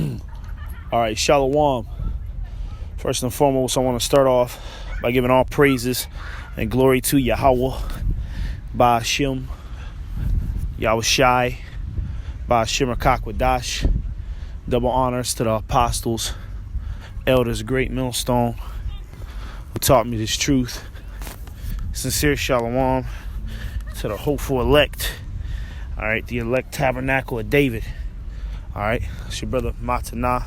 All right, Shalom. First and foremost, I want to start off by giving all praises and glory to Yahweh, Ba'ashem, Yahweh Shai, Ba'ashem Rakakwadash. Double honors to the apostles, elders, great millstone, who taught me this truth. Sincere Shalom to the hopeful elect. All right, the elect tabernacle of David. All right, it's your brother Matanah.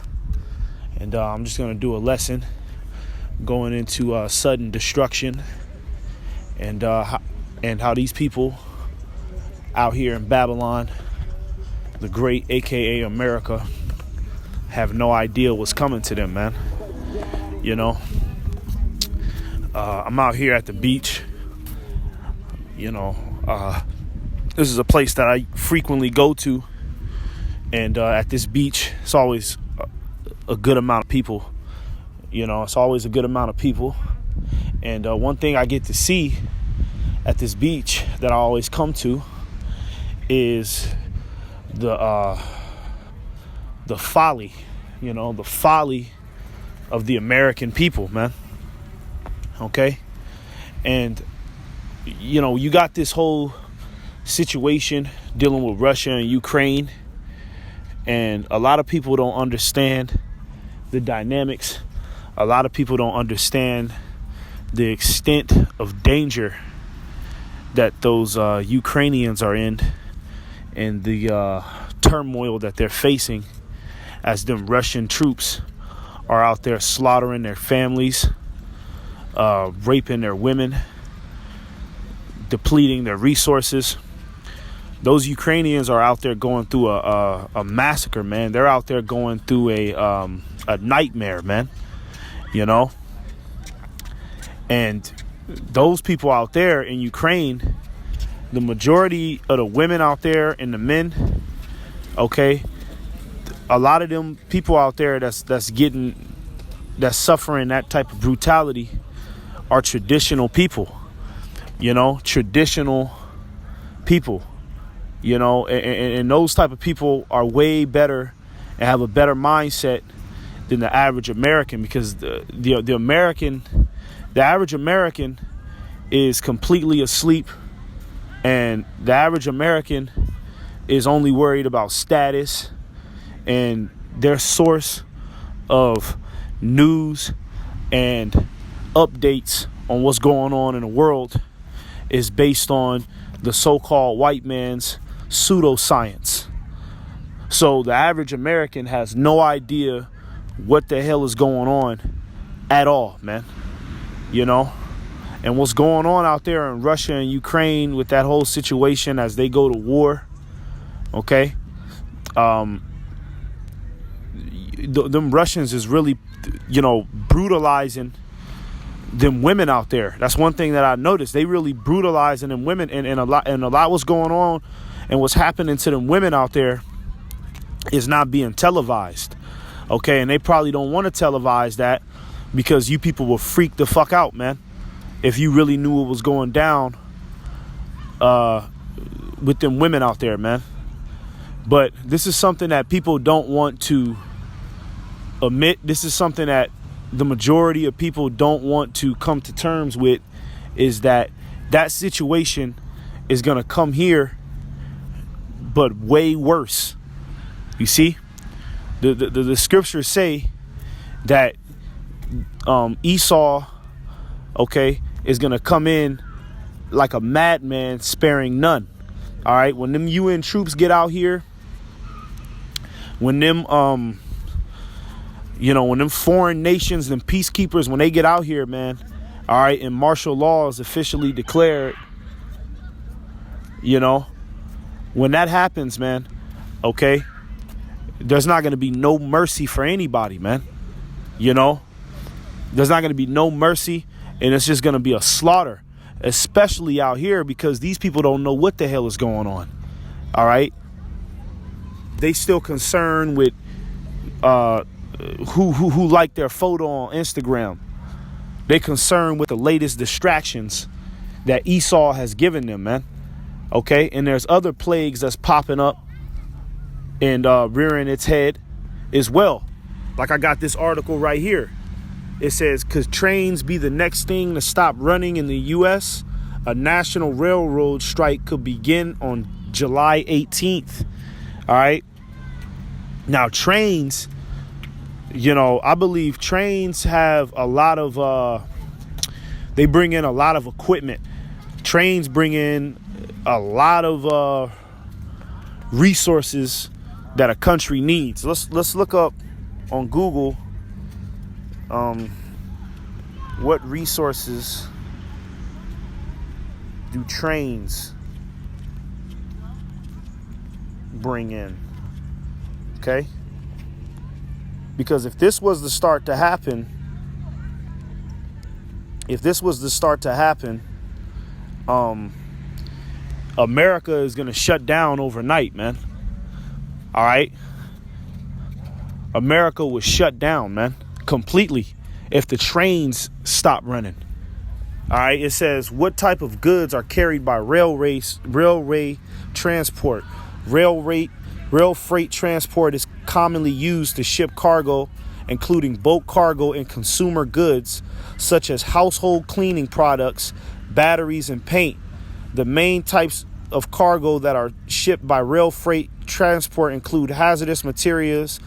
And I'm just going to do a lesson going into sudden destruction and how these people out here in Babylon, the great, a.k.a. America, have no idea what's coming to them, man. You know, I'm out here at the beach. You know, this is a place that I frequently go to. And at this beach, it's always a good amount of people. You know, it's always a good amount of people. And one thing I get to see at this beach that I always come to is the folly, you know, the folly of the American people, man. Okay? And, you know, you got this whole situation dealing with Russia and Ukraine. And a lot of people don't understand the dynamics. A lot of people don't understand the extent of danger that those Ukrainians are in and the turmoil that they're facing as them Russian troops are out there slaughtering their families, raping their women, depleting their resources. Those Ukrainians are out there going through a massacre, man. They're out there going through a nightmare, man. You know? And those people out there in Ukraine, the majority of the women out there and the men, okay, a lot of them people out there that's suffering that type of brutality are traditional people. You know, traditional people. You know, and those type of people are way better and have a better mindset than the average American, because the average American is completely asleep, and the average American is only worried about status, and their source of news and updates on what's going on in the world is based on the so-called white man's pseudoscience. So the average American has no idea what the hell is going on at all, man. You know, and what's going on out there in Russia and Ukraine with that whole situation as they go to war. Okay. Them Russians is really, you know, brutalizing them women out there. That's one thing that I noticed. They really brutalizing them women, and a lot what's going on and what's happening to them women out there is not being televised. Okay, and they probably don't want to televise that because you people will freak the fuck out, man, if you really knew what was going down with them women out there, man. But this is something that people don't want to admit. This is something that the majority of people don't want to come to terms with, is that situation is going to come here, but way worse. You see, the scriptures say that Esau, okay, is going to come in like a madman, sparing none. All right, when them UN troops get out here, when them you know, when them foreign nations and peacekeepers, when they get out here, man, all right, and martial law is officially declared, you know, when that happens, man, okay, there's not going to be no mercy for anybody, man. You know, there's not going to be no mercy, and it's just going to be a slaughter, especially out here, because these people don't know what the hell is going on. All right. They still concerned with who liked their photo on Instagram. They concerned with the latest distractions that Esau has given them, man. Okay, and there's other plagues that's popping up and rearing its head as well. Like I got this article right here. It says, could trains be the next thing to stop running in the U.S.? A national railroad strike could begin on July 18th. All right. Now, trains, you know, I believe trains have a lot of, they bring in a lot of equipment. Trains bring in a lot of resources that a country needs. Let's look up on Google what resources do trains bring in? Okay? Because if this was the start to happen, America is going to shut down overnight, man. All right? America was shut down, man, completely if the trains stop running. All right? It says, what type of goods are carried by railway transport? Rail freight transport is commonly used to ship cargo, including bulk cargo and consumer goods, such as household cleaning products, batteries, and paint. The main types of cargo that are shipped by rail freight transport include hazardous materials,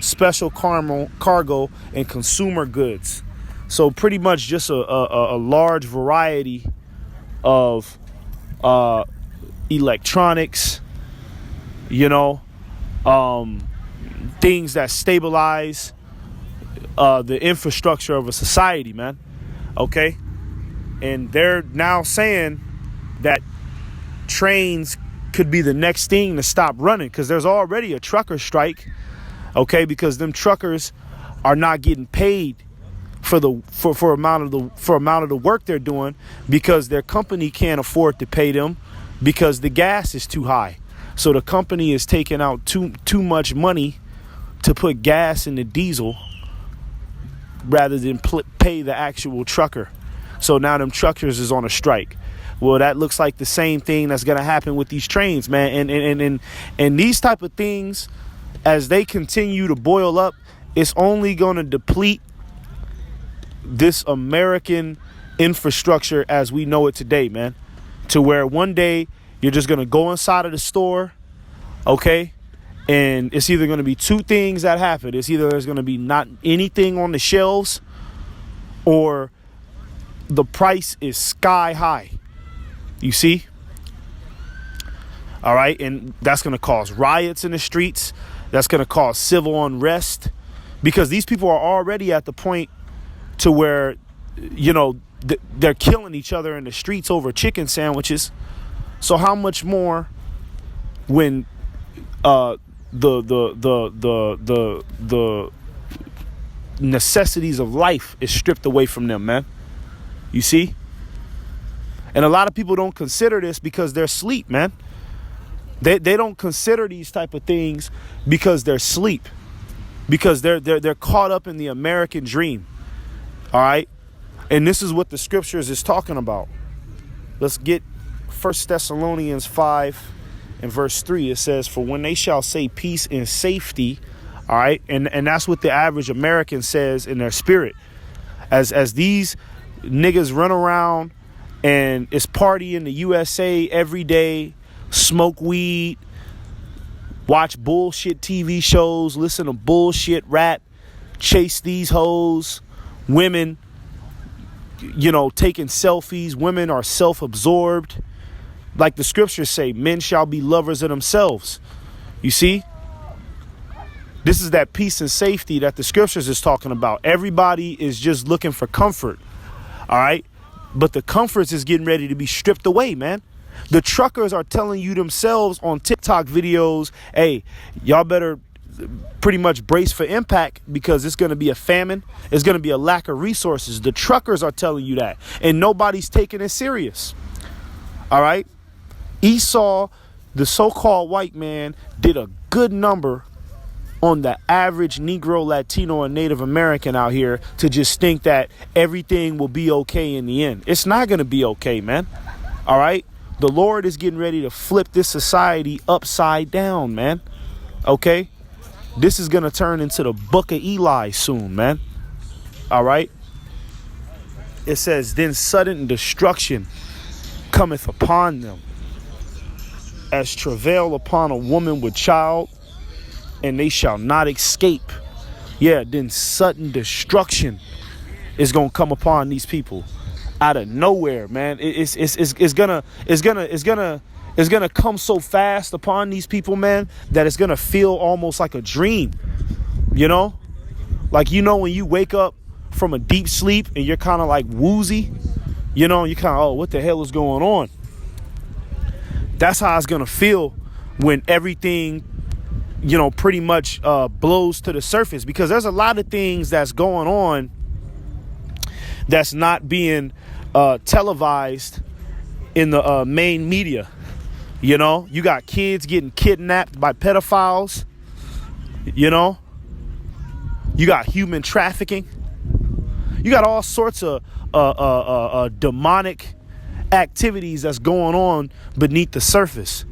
special cargo, and consumer goods. So pretty much just a large variety of electronics, you know, things that stabilize the infrastructure of a society, man. Okay. And they're now saying that trains could be the next thing to stop running, because there's already a trucker strike. Okay. Because them truckers are not getting paid for amount of the work they're doing, because their company can't afford to pay them because the gas is too high. So the company is taking out too much money to put gas in the diesel rather than pay the actual trucker. So now them truckers is on a strike. Well, that looks like the same thing that's going to happen with these trains, man. And these type of things, as they continue to boil up, it's only going to deplete this American infrastructure as we know it today, man. To where one day you're just going to go inside of the store, okay? And it's either going to be two things that happen. It's either there's going to be not anything on the shelves, or the price is sky high. You see? All right. And that's going to cause riots in the streets. That's going to cause civil unrest, because these people are already at the point to where, you know, they're killing each other in the streets over chicken sandwiches. So how much more when the necessities of life is stripped away from them, man? You see? And a lot of people don't consider this because they're asleep, man. They don't consider these type of things because they're asleep, because they're caught up in the American dream. All right? And this is what the scriptures is talking about. Let's get 1 Thessalonians 5 and verse 3. It says, for when they shall say peace and safety, all right, and that's what the average American says in their spirit. As these niggas run around and it's party in the USA every day, smoke weed, watch bullshit TV shows, listen to bullshit rap, chase these hoes, women, you know, taking selfies. Women are self-absorbed. Like the scriptures say, men shall be lovers of themselves. You see? This is that peace and safety that the scriptures is talking about. Everybody is just looking for comfort. All right? But the comforts is getting ready to be stripped away, man. The truckers are telling you themselves on TikTok videos, hey, y'all better pretty much brace for impact, because it's going to be a famine. It's going to be a lack of resources. The truckers are telling you that, and nobody's taking it serious. All right. Esau, the so-called white man, did a good number on the average Negro, Latino, and Native American out here to just think that everything will be okay in the end. It's not going to be okay, man. All right. The Lord is getting ready to flip this society upside down, man. Okay. This is going to turn into the book of Eli soon, man. All right. It says, then sudden destruction cometh upon them, as travail upon a woman with child, and they shall not escape. Yeah, then sudden destruction is gonna come upon these people out of nowhere, man. It's gonna come so fast upon these people, man, that it's gonna feel almost like a dream. You know, like, you know, when you wake up from a deep sleep and you're kind of like woozy, you know, you kind of, oh, what the hell is going on? That's how it's gonna feel when everything, you know, pretty much blows to the surface, because there's a lot of things that's going on that's not being televised in the main media. You know, you got kids getting kidnapped by pedophiles. You know, you got human trafficking. You got all sorts of demonic activities that's going on beneath the surface.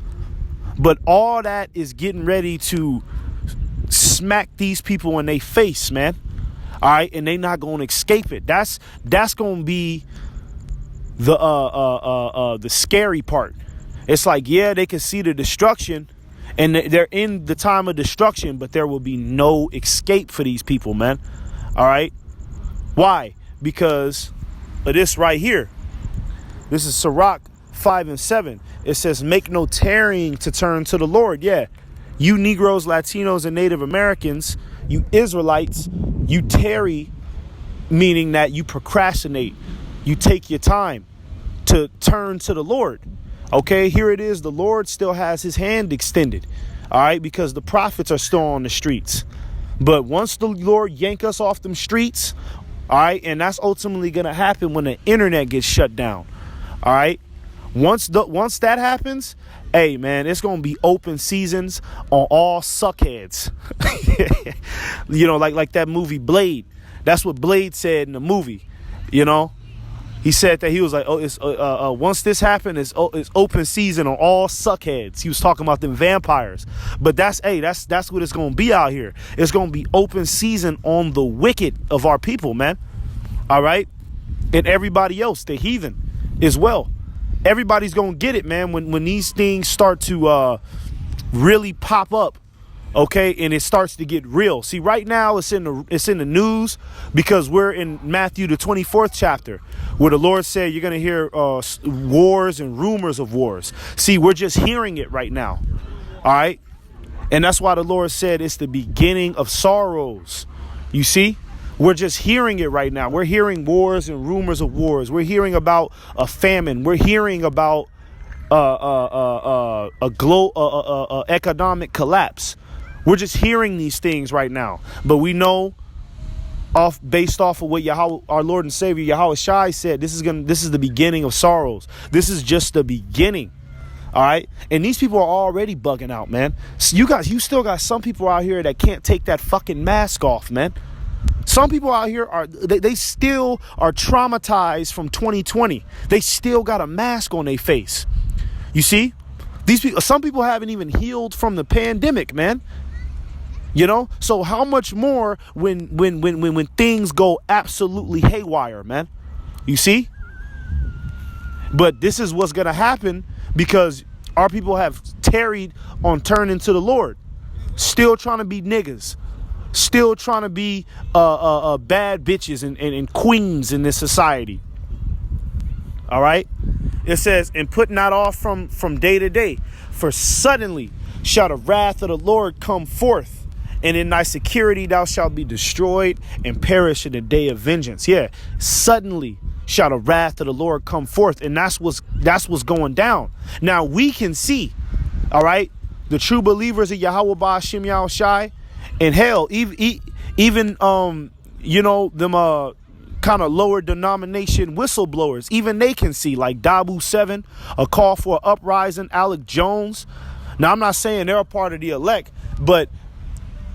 But all that is getting ready to smack these people in their face, man. All right, and they not going to escape it. That's going to be the scary part. It's like, yeah, they can see the destruction, and they're in the time of destruction, but there will be no escape for these people, man. All right. Why? Because of this right here. This is Sirach 5:7. It says, make no tarrying to turn to the Lord. Yeah. You Negroes, Latinos, and Native Americans, you Israelites, you tarry, meaning that you procrastinate. You take your time to turn to the Lord. Okay, here it is. The Lord still has his hand extended. All right, because the prophets are still on the streets. But once the Lord yank us off them streets, all right, and that's ultimately going to happen when the internet gets shut down. All right. Once that happens, hey, man, it's going to be open seasons on all suckheads. You know, like that movie Blade. That's what Blade said in the movie. You know, he said that he was like, oh, it's once this happened, it's open season on all suckheads. He was talking about them vampires. But that's what it's going to be out here. It's going to be open season on the wicked of our people, man. All right. And everybody else, the heathen as well. Everybody's going to get it, man, when these things start to really pop up. OK, and it starts to get real. See, right now it's in the news because we're in Matthew, the 24th chapter, where the Lord said you're going to hear wars and rumors of wars. See, we're just hearing it right now. All right. And that's why the Lord said it's the beginning of sorrows. You see, we're just hearing it right now. We're hearing wars and rumors of wars. We're hearing about a famine. We're hearing about economic collapse. We're just hearing these things right now, but we know, based off of what Yahweh, our Lord and Savior Yahweh Shai said, this is the beginning of sorrows. This is just the beginning. All right, and these people are already bugging out, man. So you still got some people out here that can't take that fucking mask off, man. Some people out here they still are traumatized from 2020. They still got a mask on their face. You see, some people haven't even healed from the pandemic, man. You know, so how much more when things go absolutely haywire, man? You see? But this is what's going to happen because our people have tarried on turning to the Lord. Still trying to be niggas. Still trying to be bad bitches and queens in this society. All right? It says, and put not off from day to day, for suddenly shall the wrath of the Lord come forth. And in thy security thou shalt be destroyed and perish in the day of vengeance. Yeah, suddenly shall the wrath of the Lord come forth. And that's what's going down. Now we can see, all right, the true believers of Yahweh Ba'ashem Yahweh Shai, and hell, even you know, them kind of lower denomination whistleblowers, even they can see, like Dabu 7, a call for an uprising, Alec Jones. Now I'm not saying they're a part of the elect, but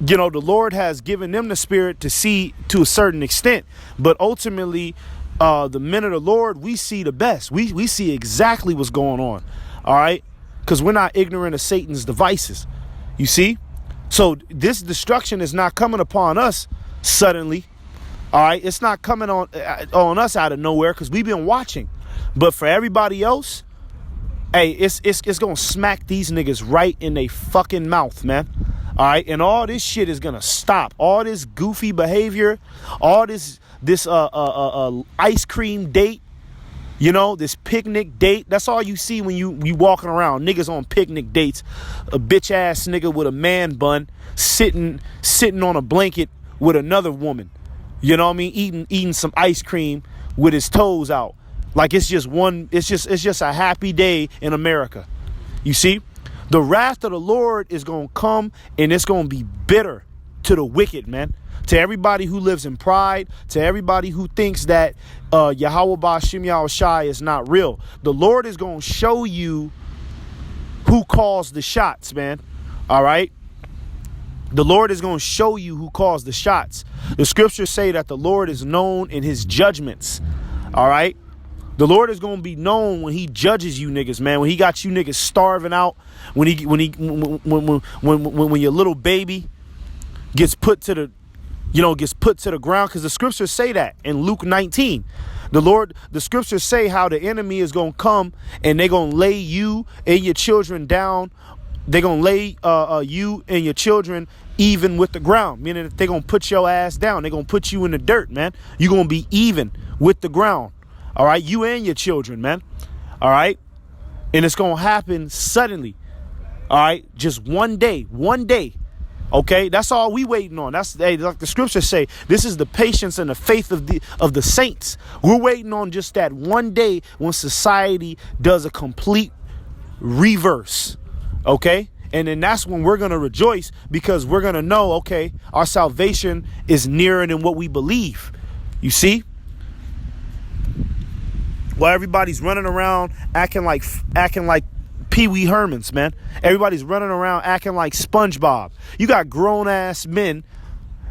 you know, the Lord has given them the spirit to see to a certain extent. But ultimately, the men of the Lord, we see the best. We see exactly what's going on. All right. Because we're not ignorant of Satan's devices. You see? So this destruction is not coming upon us suddenly. All right, it's not coming on us out of nowhere because we've been watching. But for everybody else, hey, it's gonna smack these niggas right in their fucking mouth, man. All right, and all this shit is gonna stop. All this goofy behavior, all this ice cream date, you know, this picnic date. That's all you see when you walking around. Niggas on picnic dates. A bitch ass nigga with a man bun sitting on a blanket with another woman. You know what I mean? Eating some ice cream with his toes out. Like it's just a happy day in America. You see? The wrath of the Lord is going to come, and it's going to be bitter to the wicked, man. To everybody who lives in pride, to everybody who thinks that Yahweh Ba'Shem Yahushai is not real. The Lord is going to show you who calls the shots, man. All right? The Lord is going to show you who calls the shots. The scriptures say that the Lord is known in his judgments. All right? The Lord is going to be known when he judges you niggas, man. When he got you niggas starving out, when your little baby gets put to the ground, because the scriptures say that in Luke 19. The scriptures say how the enemy is going to come and they're going to lay you and your children down. They're going to lay you and your children even with the ground, meaning that they're going to put your ass down. They're going to put you in the dirt, man. You're going to be even with the ground. All right, you and your children, man. All right, and it's gonna happen suddenly. All right, just one day. Okay, that's all we waiting on. That's like the scriptures say. This is the patience and the faith of the saints. We're waiting on just that one day when society does a complete reverse. Okay, and then that's when we're gonna rejoice because we're gonna know, okay, our salvation is nearer than what we believe. You see. Well, everybody's running around acting like Pee Wee Hermans, man. Everybody's running around acting like SpongeBob. You got grown ass men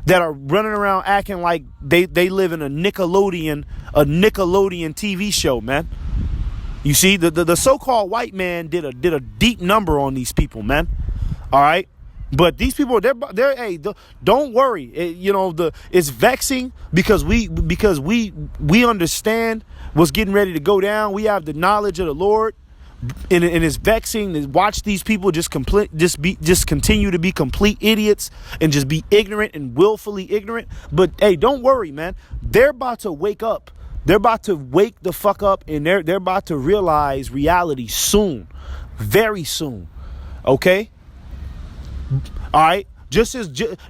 that are running around acting like they live in a Nickelodeon TV show, man. You see, the so-called white man did a deep number on these people, man. All right. But these people, they're hey, don't worry. It's vexing because we understand what's getting ready to go down. We have the knowledge of the Lord, and it's vexing to watch these people just continue to be complete idiots and just be ignorant and willfully ignorant. But hey, don't worry, man. They're about to wake up. They're about to wake the fuck up, and they're about to realize reality soon, very soon. Okay. All right,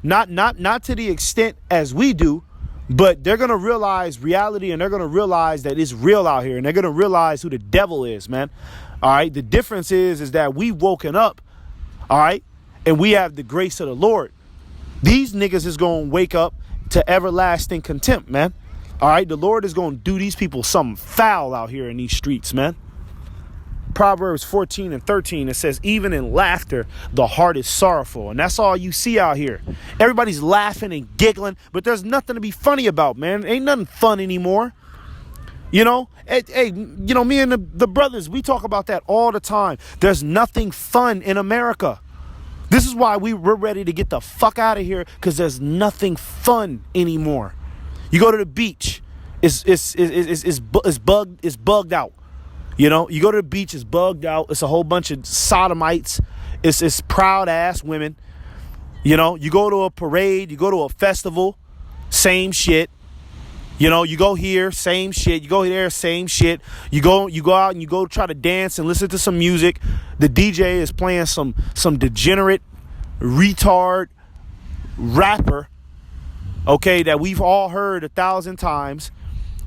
not to the extent as we do, but they're gonna realize reality, and they're gonna realize that it's real out here, and they're gonna realize who the devil is, man. All right, the difference is that we've woken up, all right, and we have the grace of the Lord. These niggas is gonna wake up to everlasting contempt, man. All right, the Lord is gonna do these people something foul out here in these streets, man. Proverbs 14:13, it says, even in laughter, the heart is sorrowful. And that's all you see out here. Everybody's laughing and giggling, but there's nothing to be funny about, man. Ain't nothing fun anymore. You know, hey, me and the brothers, we talk about that all the time. There's nothing fun in America. This is why we're ready to get the fuck out of here, because there's nothing fun anymore. You go to the beach, it's bugged out. You know, you go to the beach, it's bugged out. It's a whole bunch of sodomites. It's proud ass women. You know, you go to a parade, you go to a festival, same shit. You know, you go here, same shit. You go there, same shit. You go out and you go try to dance and listen to some music. The DJ is playing some degenerate, retard rapper, okay, that we've all heard 1,000 times.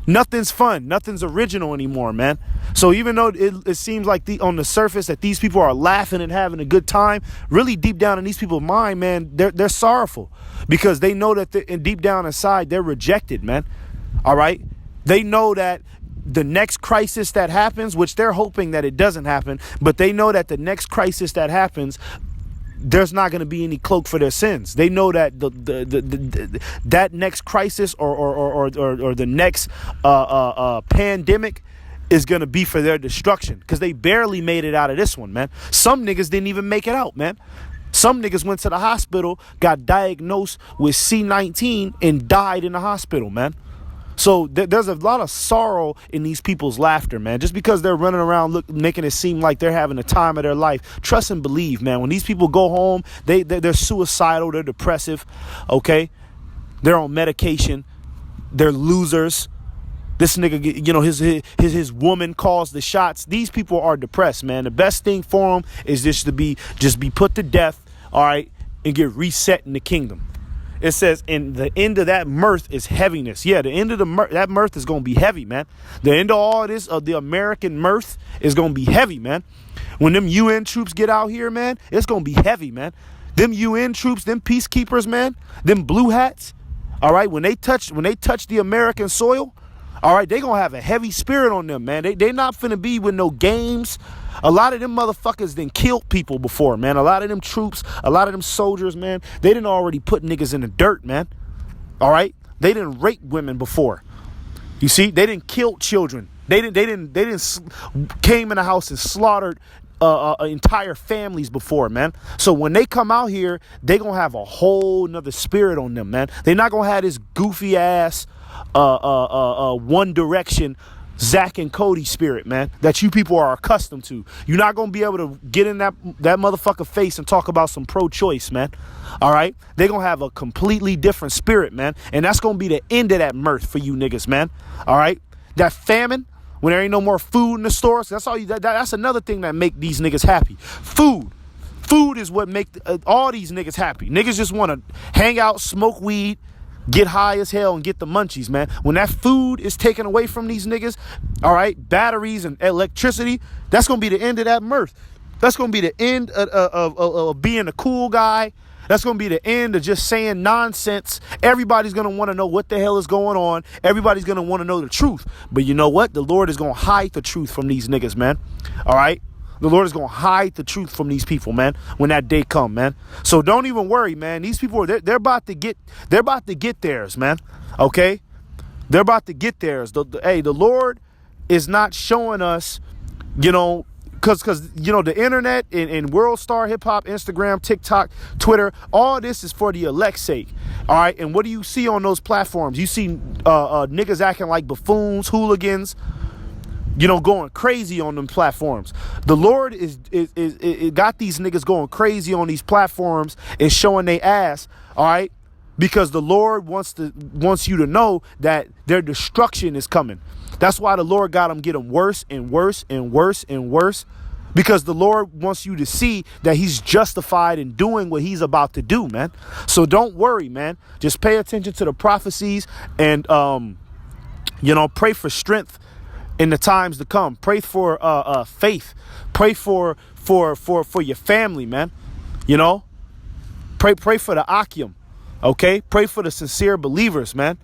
Nothing's fun. Nothing's original anymore, man. So even though it seems like on the surface that these people are laughing and having a good time, really deep down in these people's mind, man, they're sorrowful because they know that deep down inside they're rejected, man. All right. They know that the next crisis that happens, which they're hoping that it doesn't happen, but they know that the next crisis that happens, there's not going to be any cloak for their sins. They know that that next crisis or the next pandemic is going to be for their destruction, because they barely made it out of this one, man. Some niggas didn't even make it out, man. Some niggas went to the hospital, got diagnosed with C19 and died in the hospital, man. So there's a lot of sorrow in these people's laughter, man. Just because they're running around making it seem like they're having the time of their life. Trust and believe, man. When these people go home, they're suicidal, they're depressive, okay? They're on medication, they're losers. This nigga, you know, his woman calls the shots. These people are depressed, man. The best thing for them is just to be put to death, all right, and get reset in the kingdom. It says, and the end of that mirth is heaviness. Yeah, the end of that mirth is going to be heavy, man. The end of all this, of the American mirth, is going to be heavy, man. When them UN troops get out here, man, it's going to be heavy, man. Them UN troops, them peacekeepers, man, them blue hats, all right, when they touch the American soil, all right, they going to have a heavy spirit on them, man. They not finna be with no games. A lot of them motherfuckers done killed people before, man. A lot of them troops, a lot of them soldiers, man, they didn't already put niggas in the dirt, man. All right? They didn't rape women before. You see? They didn't kill children. They didn't came in the house and slaughtered entire families before, man. So when they come out here, they gonna have a whole nother spirit on them, man. They not gonna have this goofy ass One Direction Zach and Cody spirit, man, that you people are accustomed to. You're not gonna be able to get in that motherfucker face and talk about some pro-choice, man. All right, they're gonna have a completely different spirit, man, and that's gonna be the end of that mirth for you niggas, man. All right, that famine, when there ain't no more food in the stores, that's all. That's another thing that make these niggas happy. Food is what make all these niggas happy. Niggas just want to hang out, smoke weed, get high as hell, and get the munchies, man. When that food is taken away from these niggas, all right, batteries and electricity, that's going to be the end of that mirth. That's going to be the end of being a cool guy. That's going to be the end of just saying nonsense. Everybody's going to want to know what the hell is going on. Everybody's going to want to know the truth. But you know what? The Lord is going to hide the truth from these niggas, man. All right? The Lord is going to hide the truth from these people, man, when that day come, man. So don't even worry, man. These people, they're about to get theirs, man. Okay? They're about to get theirs. The Lord is not showing us, you know, because you know, the internet and World Star Hip Hop, Instagram, TikTok, Twitter, all this is for the elect's sake. All right? And what do you see on those platforms? You see niggas acting like buffoons, hooligans, you know, going crazy on them platforms. The Lord is got these niggas going crazy on these platforms and showing they ass, all right? Because the Lord wants you to know that their destruction is coming. That's why the Lord got them getting worse and worse and worse and worse. Because the Lord wants you to see that he's justified in doing what he's about to do, man. So don't worry, man. Just pay attention to the prophecies and, you know, pray for strength in the times to come. Pray for faith. Pray for your family, man. You know, pray for the Akim. Okay, pray for the sincere believers, man.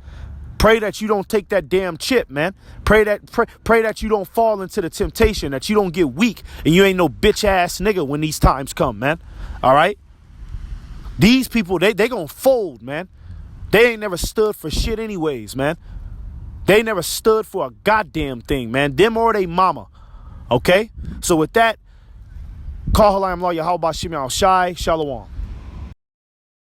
Pray that you don't take that damn chip, man. Pray that you don't fall into the temptation, that you don't get weak, and you ain't no bitch ass nigga when these times come, man. All right, these people they gonna fold, man. They ain't never stood for shit anyways, man. They never stood for a goddamn thing, man. Them or they mama. Okay? So with that, call Halayim Law Yahweh Bashim Al Shai. Shalom.